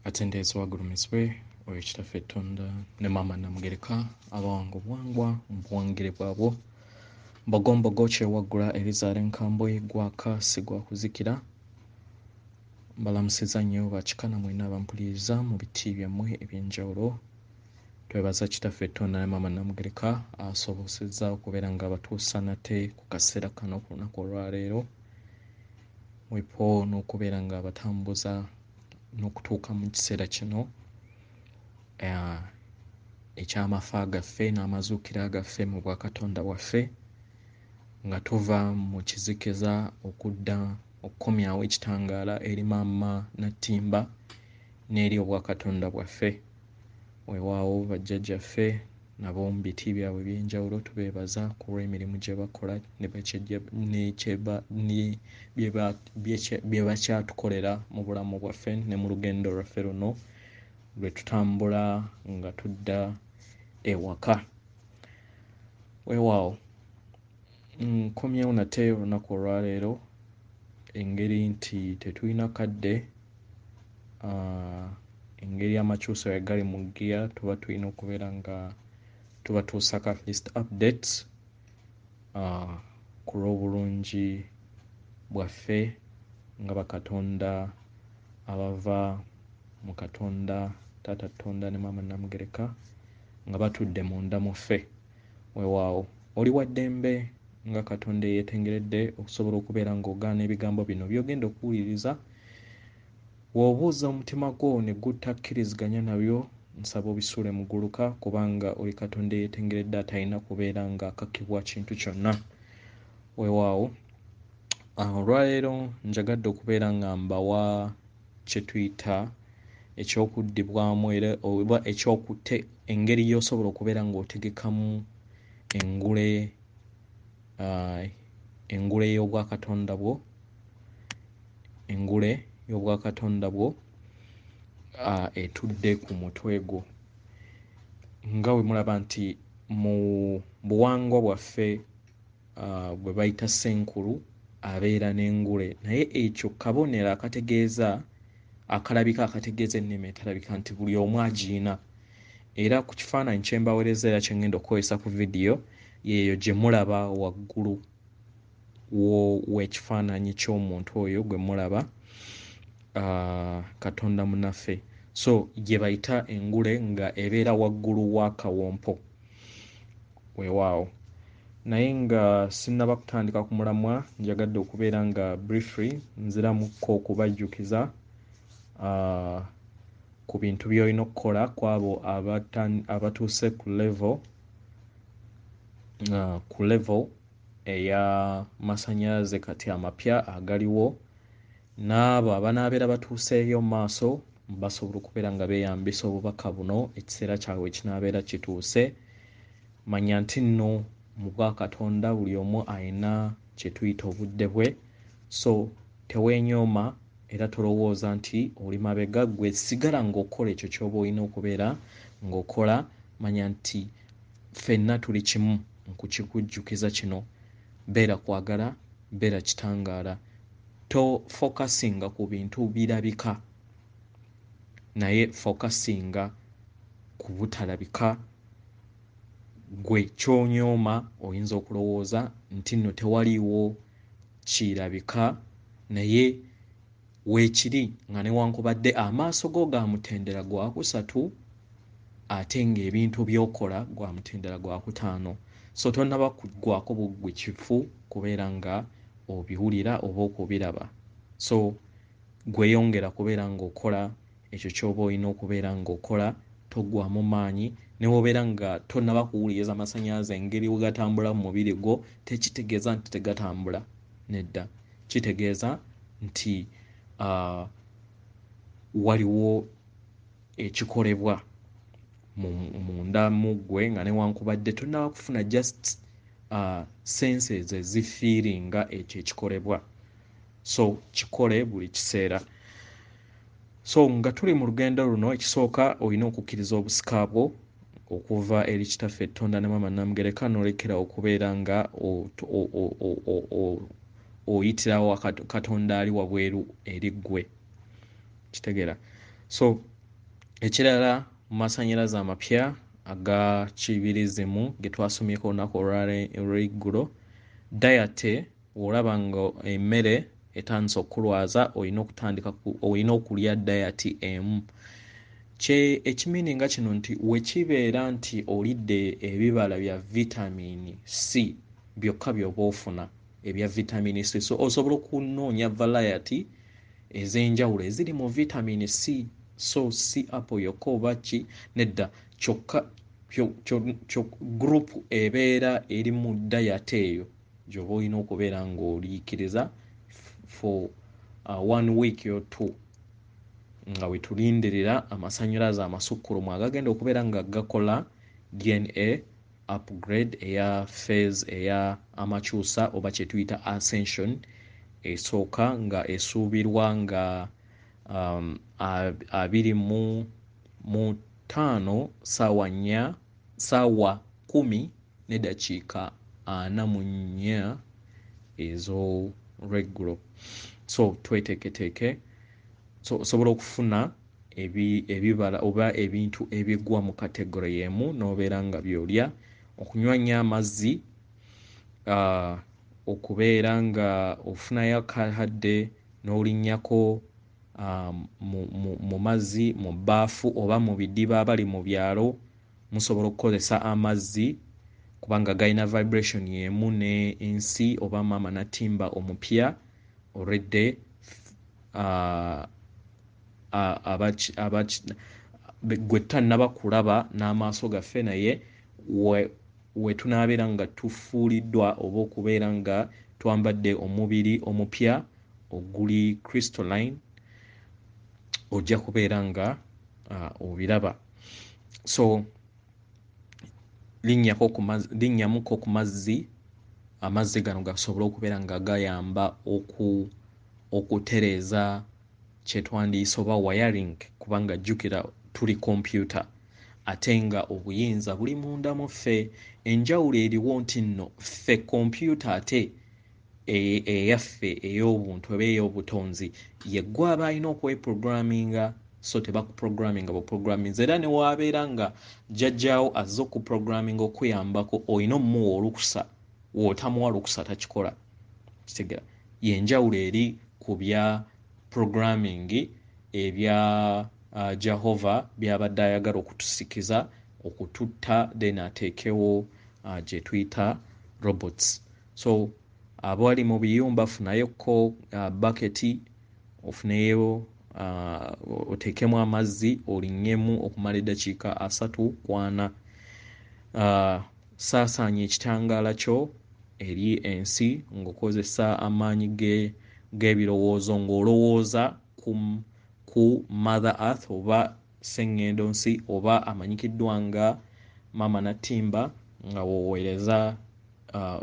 Atendeezi wagulumizibwe oyo kitaffe Tonda ne maama Namugereka abawangu bwangwa mubuwangire bwabwo mbogombogo kyewaggula erizaala enkambwe gwaka si gwakuzikira mbalamusiza nnyo bakikana mwenna abampuliriza mu biti byammwe eby'enjawulo twebaza kitaffe Tonda ne maama Namugereka asobozezza okubeera nga abatuusa nate ku kaseera kano ku lunaku olwaleero mwepo n'okubeera nga abatambuza n'okutuuka mu kiseera kino eky'amafa gaffe n'amazuukira gaffe mu bwakatonda bwaffe nga tuva mu kizikiza okudda okukomyawo ekitangaala eri maama Nattimba n'eri obwakatonda bwaffe. Weewaawo bajjajjaffe nabo mu biti byabwe eby'enjawulo tubeebaza ku lw'emirimu gye bakola bye bakyatukolera mu bulamu bwaffe ne mu lugendo lwaffe luno lwe tutambula nga tudda ewaka. Weewaawo nkomyewo nate olunaku olwaleero engeri nti tetulina kadde engeri amakyuso we gali mu gear tuba tulina okubeera nga tubatuusako at least updates ku lw'obulungi bwaffe nga bakatonda abava mu Katonda Taata Tonda ne maama Namugereka nga batudde munda mu ffe. Weewaawo oli wa ddembe nga Katonda eyeetengeredde okusobola okubeera ng'ogaana ebigambo bino by'ogenda okuwuliriza. Bw'obuuza omutima gwo ne gutakkiriziganya nabyo nsaba obisuule mu gguluka kubanga oli Katonda eyeetengeredde atalina kubeera ng'akakibwa kintu kyonna. Weewaawo olwaleero njagadde okubeera nga mbawa kye tuyita ekyokuddibwamu era oba engeri y'osobola okubeera ng'otegekamu engule y'obwakatonda bwo etudde ku mutwe gwo. Nga bwe mulaba nti mu buwangwa bwaffe bwe bayita Ssenkulu abeera n'engule naye ekyo kabonero akalabika akategeeza ennimi etalabika nti buli omu agiyina era ku kifaananyi kye mbaweereza era kye ngenda okukozesa ku vidiyo yeeyo gye mulaba waggulu w'ekifaananyi ky'omuntu oyo gwe mulaba Katonda munnaffe. So gye bayita engule nga ebeera waggulu w'akawompo. Weewaawo naye nga sinnaba kutandika ku mulamwa njagadde okubeera nga briefly nziramukko okubajjukiza ku bintu by'olina okukola ku abo abatuuse ku level ey'amasannyalaze kati amapya agaliwo n'abo abanaabeera batuuseeyo mu maaso basobola okubeera nga beeyambisa obubaka buno ekiseera kyabwe kinaabeera kituuse. Manya nti nno mu bwakatonda buli omu alina kye tuyita obudde bwe, so teweenyooma era tolowooza nti oli mabega, gwe sigala ng'okola ekyo ky'oba olina okubeera ng'okola. Manya nti ffenna tuli kimu nkukikujjukiza kino, beera kwagala, beera kitangaala, tofokasinga ku bintu birabika naye fokasinga ku butalabika. Gwe ky'onyooma oyinza okulowooza nti nno tewaliiwo kirabika naye weekiri nga newankubadde amaaso go ga mutendera gwa kusatu ate ng'ebintu by'okola gwa mutendera gwa kutaano. So tonnaba kuggwako buggwe kifu kubeera nga obiwulira oba okubiraba. So gweyongera kubeera ng'okola ekyo ky'oba olina okubeera ng'okola, toggwaamu maanyi. Ne bw'obeera nga tonnaba kuwuliriza amasannyalaze engeri we gatambula mu mubiri gwo tekitegeeza nti tegatambula, nedda. Kitegeeza nti waliwo ekikolebwa munda mu ggwe nga newankubadde tonnaba kufuna just senses ezifiiringa ekyo ekikolebwa. So kikole buli kiseera. So nga tuli mu lugendo luno, ekisooka olina okukkiriza obusika bwo okuva eri kitaffe Tonda ne maama Namugereka n'olekera okubeera nga oyitirawo Katonda ali wabweru eri ggwe. Kitegeera? So ekirala mu masannyalaze amapya aga kibirizimu ge twasomyeko olunaku olw'eggulo, dayate olaba nga emmere etandise okulwaza olina okulya dayati emu. Ekimininga kino nti wekibeera nti olidde ebibala bya vitamini C byokka by'oba ofuna ebya vitamini C, so osobola okunoonya variety ez'enjawulo eziri mu vitamini C, so si apple yokka oba ki nedda, kyokka gurupu ebeera eri mu dayate eyo gy'oba olina okubeera ng'oliikiriza for 1 week or 2 nga wetulindirira amasannyalaze amasukkulumu agagenda okubeera nga gakola DNA upgrade eya phase eya amakyusa oba kye tuyita ascension, esooka nga esuubirwa nga 25 ssaawa 10 n'eddakiika 44 ez'olweggulo. So tweteeketeeke, so osobola okufuna ebibala oba ebintu ebigwa mu kategore y'emu n'obeera nga by'olya, okunywa nnyo amazzi, okubeera nga ofunayo akahadde n'olinnyako mu mazzi mu bbaafu oba mu bidiba abali mu byalo musobola okukozesa amazzi kubanga galina vibration y'emu n'ensi oba maama natimba omupya olwedde gwe tutannaba kulaba n'amaaso gaffe naye we tunaabeera nga tufuuliddwa oba okubeera nga twambadde omubiri omupya oguli crystalline, ojja kubeera nga obiraba. So linnyamuko ku mazzi, amazzi gano gasobole okubeera nga gayamba okutereeza kye twandiyise oba wiring, kubanga jjukira tuli kompyuta ate nga obuyinza buli munda mu ffe. Enjawulo eriwo nti nno ffe kompyuta ate eyaffe ey'obuntu oba ey'obutonzi yeggwe aba alina okweprogramminga, so tebakuprogramminga buprogramminze, era ne waabeera nga jjajjaawo azze okuprogramminga okuyambako olina omumuwa olukusa, w'otamuwa lukusa takikola. Kitegera yenjawulo eri ku bya programming ebya Jehova by'abadde ayagala okutusikiza okututta then ateekewo gye tuyita robots. So abali mu biyumba funayokko baketi ofuneyo oteekemu amazzi olinnyemu okumala eddakiika 3-4. Saasaanya ekitangaala kyo eri ensi ng'okozesa amaanyi g'ebirowoozo ng'olowooza ku Mother Earth oba sseŋŋendo nsi oba amanyikiddwa nga maama natimba, nga woweereza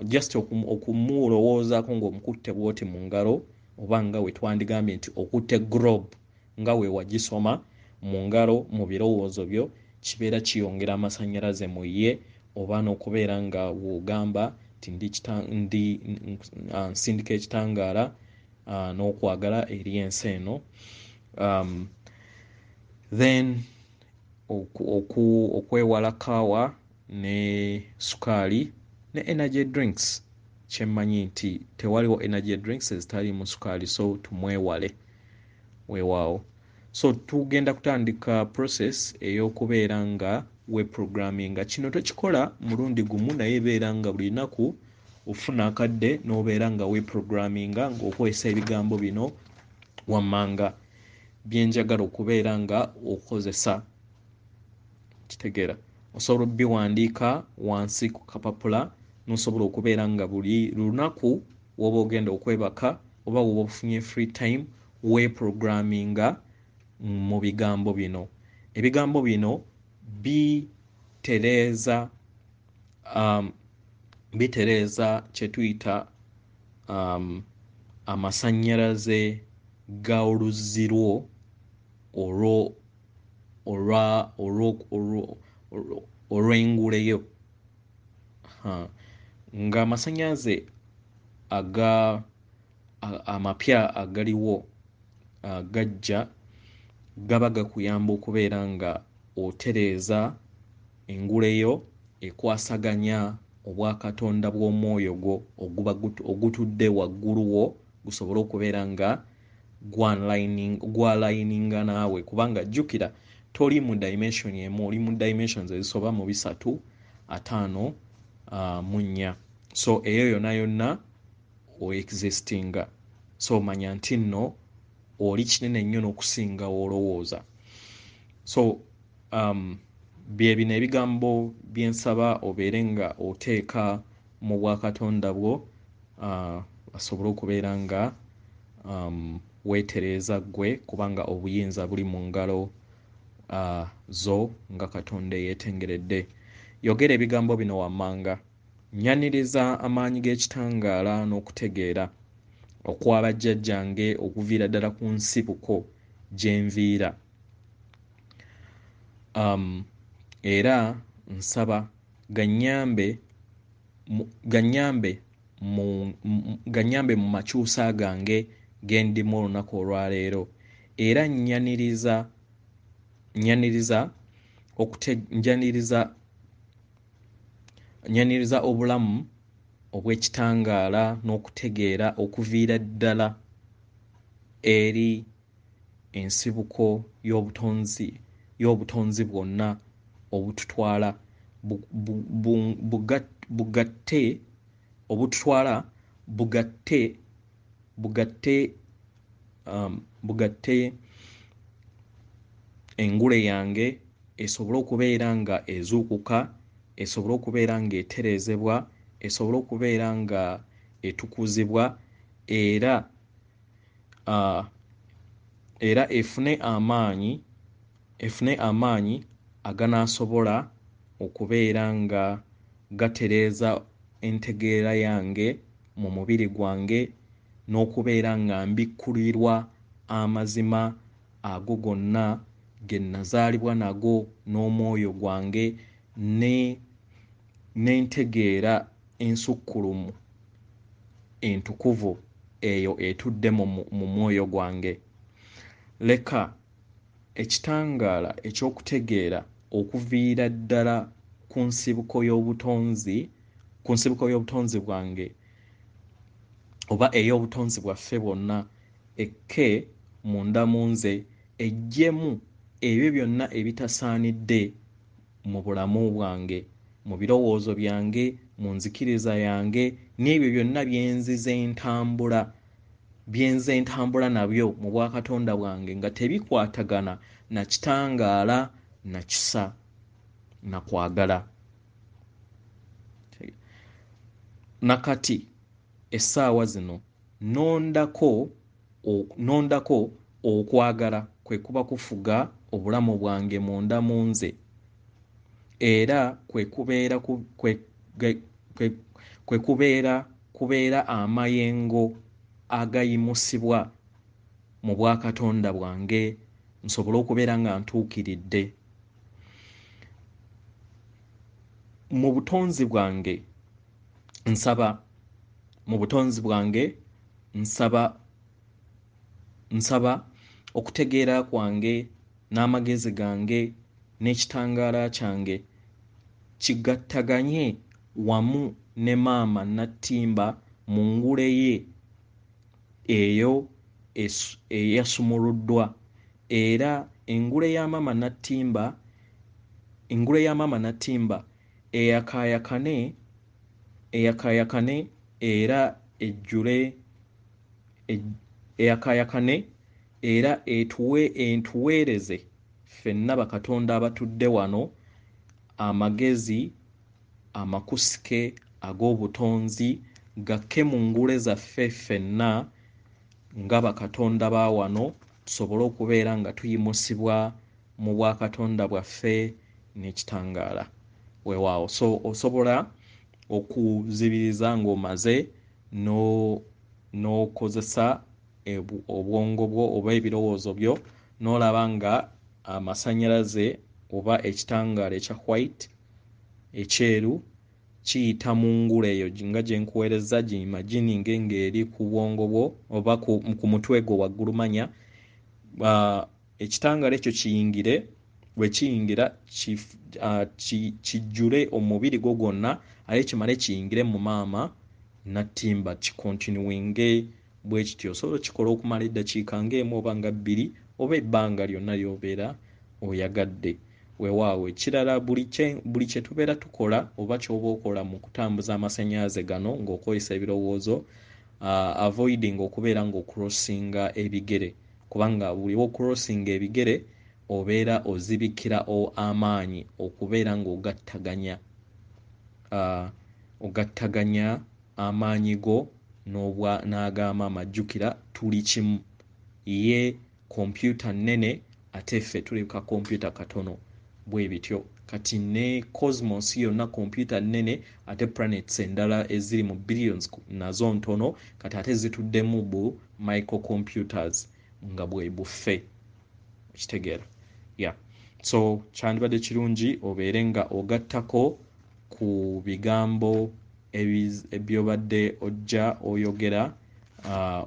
just okumulowoozaako ng'omukutte bw'oti mu ngalo, oba nga we twandigambye nti okutte globe nga we wagisoma mu ngalo mu birowoozo byo, kibeera kiyongera amasannyalaze mu ye, oba n'okubeera nga w'ogamba nti nsindika ekitangaala n'okwagala eri ensi eno. Then okwewala kaawa ne sukaali ne energy drinks. Kyemmanyi nti tewaliwo energy drinks ezitali mu sukaali, so tumwewale weewaawo. So tugenda kutandika process ey'okubeera nga weprogramminga. Kino tokikola mulundi gumu, naye ebeera nga buli lunaku ofuna akadde n'obeera nga weprogramminga ng'okozesa ebigambo bino wammanga byenjagala okubeera nga okozesa. Kitegeera osobola obbiwandiika wansi ku kapapula, n'osobola okubeera nga buli lunaku woba ogenda okwebaka oba woba ofunye free time weprogramminga mu bigambo bino. Ebigambo bino bitereeza kye tuyita amasannyalaze ga oluzzi lwo olw'enguleyo. Ng'amasannyalaze amapya agaliwo gajja gaba gakuyamba okubeera nga otereeza enguleyo ekwasaganya obwakatonda bw'omwoyo gwo ogutudde waggulu wo gusobole okubeera nga gwalininga naawe, kubanga jjukira toli mu dimension emu, oli mu dimensions ezisoba mu 354. So eyo yonna yonna o-existinga. So manya nti nno oli kinene nnyo n'okusinga w'olowooza. So bye bino ebigambo bye nsaba obeere nga oteeka mu bwakatonda bwo, asobole okubeera nga weetereeza ggwe, kubanga obuyinza buli mu ngalo zo nga katonda eyeetengeredde. Yogera ebigambo bino wammanga: nyaniriza amaanyi g'ekitangaala n'okutegeera okwaba jjajjange okuviira ddala ku nsibuko gye nviira. Era nsaba ganyambe mu makyusa gange ge ndimu olunaku olwaleero, era nyaniriza obulamu obw'ekitangaala n'okutegeera okuviira ddala eri ensibuko y'obutonzi bwonna obututwala bugatte engule yange esobole okubeera nga ezuukuka, esobole okubeera nga etereezebwa, esobole okubeera nga etukuzibwa, era efune amaanyi aganaasobola okubeera nga gatereeza entegeera yange mu mubiri gwange, n'okubeera nga mbikkulirwa amazima ago gonna ge nazaalibwa nago n'omwoyo gwange, n'entegeera ensukkulumu entukuvu eyo etudde mu mwoyo gwange. Leka ekitangaala eky'okutegeera okuviira ddala ku nsibuko y'obutonzi bwange oba ey'obutonzi bwaffe bwonna ekke munda mu nze, eggyemu ebyo byonna ebitasaanidde mu bulamu bwange, mu birowoozo byange, mu nzikiriza yange, n'ebyo byonna byenze entambula nabyo mu bwakatonda bwange nga tebikwatagana na kitangaala, na kisa, na kwagala. Nakati essaawa zino nondako okwagala kwe kuba kufuga obulamu bwange munda mu nze, era kwe kubeera amayengo agayimusibwa mu bwakatonda bwange, nsobole okubeera nga ntuukiridde mu butonzi bwange. Nsaba okutegeera kwange n'amagezi gange n'ekitangaala kyange kigattaganye wamu ne maama Nattimba mu ngule ye eyo eyasumuluddwa, era engule ya maama Nattimba eyakaayakane era entuweereze ffenna bakatonda abatudde wano amagezi amakusike ag'obutonzi, gakke mu ngule zaffe ffenna nga bakatonda ba wano, tusobole okubeera nga tuyimusibwa mu bwakatonda bwaffe n'ekitangaala. Weewaawo, so osobola okuzibiriza ng'omaze n'okozesa obwongo bwo oba ebirowoozo byo, n'olaba nga amasannyalaze oba ekitangaala ekya white ekyeru kiyita mu ngule eyo nga gye nkuweereza, gimagininge ng'eri ku bwongo bwo oba ku mutwe gwo waggulu manya, ekitangala ekyo kiyingire bwe kiyingira kijjule omubiri gwo gwonna ate kimale kiyingire mu maama nattimba kikontinuwinge bwe kityo osobola okikola okumala eddakiika ng'emu oba nga bbiri oba ebbanga lyonna ly'obeera oyagadde. Weewaawo ekirala buli kye tubeera tukola oba ky'oba okola mu kutambuza amasannyalaze gano ng'okozesa ebirowoozo avoiding okubeera ng'okrossinga ebigere kubanga buli okrossinga ebigere obeera ozibikira amaanyi okubeera ng'ogattaganya amaanyi go n'ag'amaama. Jjukira tuli kimu, ye kompyuta nnene ate ffe tuli ka kompyuta katono bwe bityo. Kati ne cosmos yonna kompyuta nnene ate planets endala eziri mu billions nazo ntono kati ate zituddemu bu microcomputers nga bwe buffe okitegeera. So kyandibadde kirungi obeere nga ogattako ku bigambo ebyobadde ojja oyogera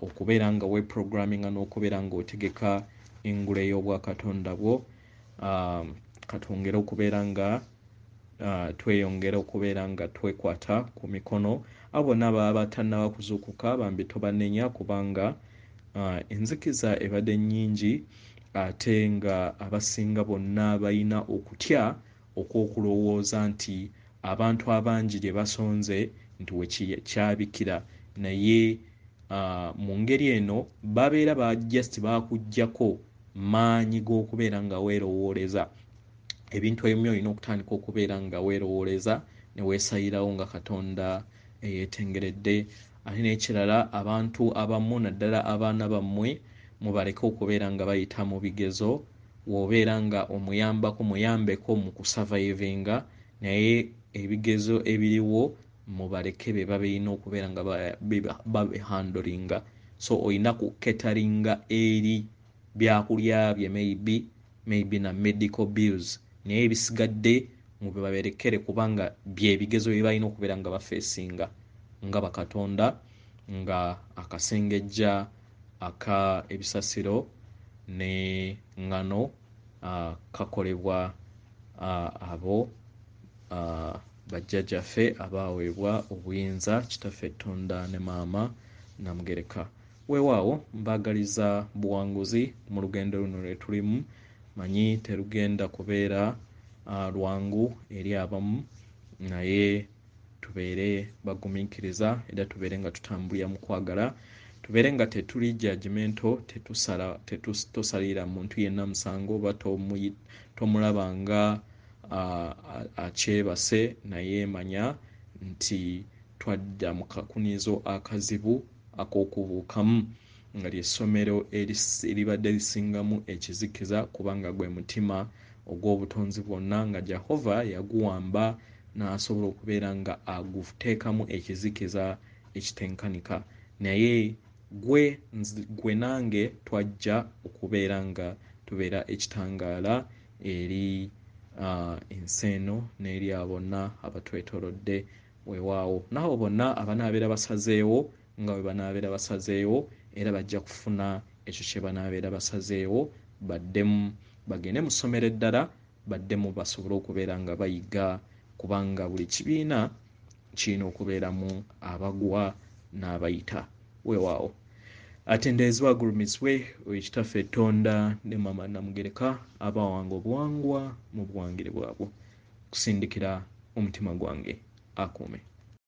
okubeera nga weprogramminga n'okubeera ng'otegeka engule y'obwakatonda bwo. Katwongere okubeera nga tweyongera okubeera nga twekwata ku mikono abo bonna baba batannaba kuzuukuka bambi tobanenya kubanga enzikiza ebadde nnyingi ate nga abasinga bonna balina okutya okw'okulowooza nti abantu abangi gye basonze nti wekyabikira naye mu ngeri eno babeera just bakuggyako maanyi g'okubeera nga weerowooleza ebintu ebimu olina okutandika okubeera nga weerowooleza ne weesayirawo nga Katonda eyeetengeredde. Ate n'ekirala abantu abamu naddala abaana bammwe mubaleke okubeera nga bayita mu bigezo w'obeera nga muyambeko mu kusavaivinga naye ebigezo ebiriwo mubaleke be babeerina okubeera nga babihandolinga. So olina kuketaringa eri byakulya bye maybe na medical bills naye ebisigadde mubaberekere kubanga byebigezo bye balina okubeera nga bafeesinga nga bakatonda nga akasengejja ebisasiro ne ngano kakolebwa abo bajjajjaffe abaaweebwa obuyinza kitaffe Tonda ne maama Namugereka. Weewaawo mbaagaliza buwanguzi mu lugendo luno lwe tulimu. Manyi terugenda kubeera lwangu eri abamu naye tubeere bagumiikiriza era tubeere nga tutambulira mu kwagala, tubeere nga tetuli judgmental, tosalira muntu yenna musango oba tomulaba nga akyebase naye manya nti twadda mu kakunizo akazibu ak'okubuukamu nga ly'essomero eribadde lisingamu ekizikiza kubanga gwe mutima ogw'obutonzi bwonna nga Jehova yaguwamba n'asobola okubeera nga aguteekamu ekizikiza ekitenkanika naye gwe nange twajja okubeera nga tubeera ekitangaala eri ensi eno n'eri abo bonna abatwetoolodde. Weewaawo n'abo bonna abanaabeera basazeewo nga bwe banaabeera basazeewo era bajja kufuna ekyo kye banaabeera basazeewo baddemu bagende mu ssomero eddala baddemu basobole okubeera nga bayiga kubanga buli kibiina kirina okubeeramu abagwa n'abayita. Weewaawo atendeezebwa agulumizibwe ekitaffe Tonda ne maama Namugereka abawanga obuwangwa mu buwangire bwabwe. Kusindikira omutima gwange akuume.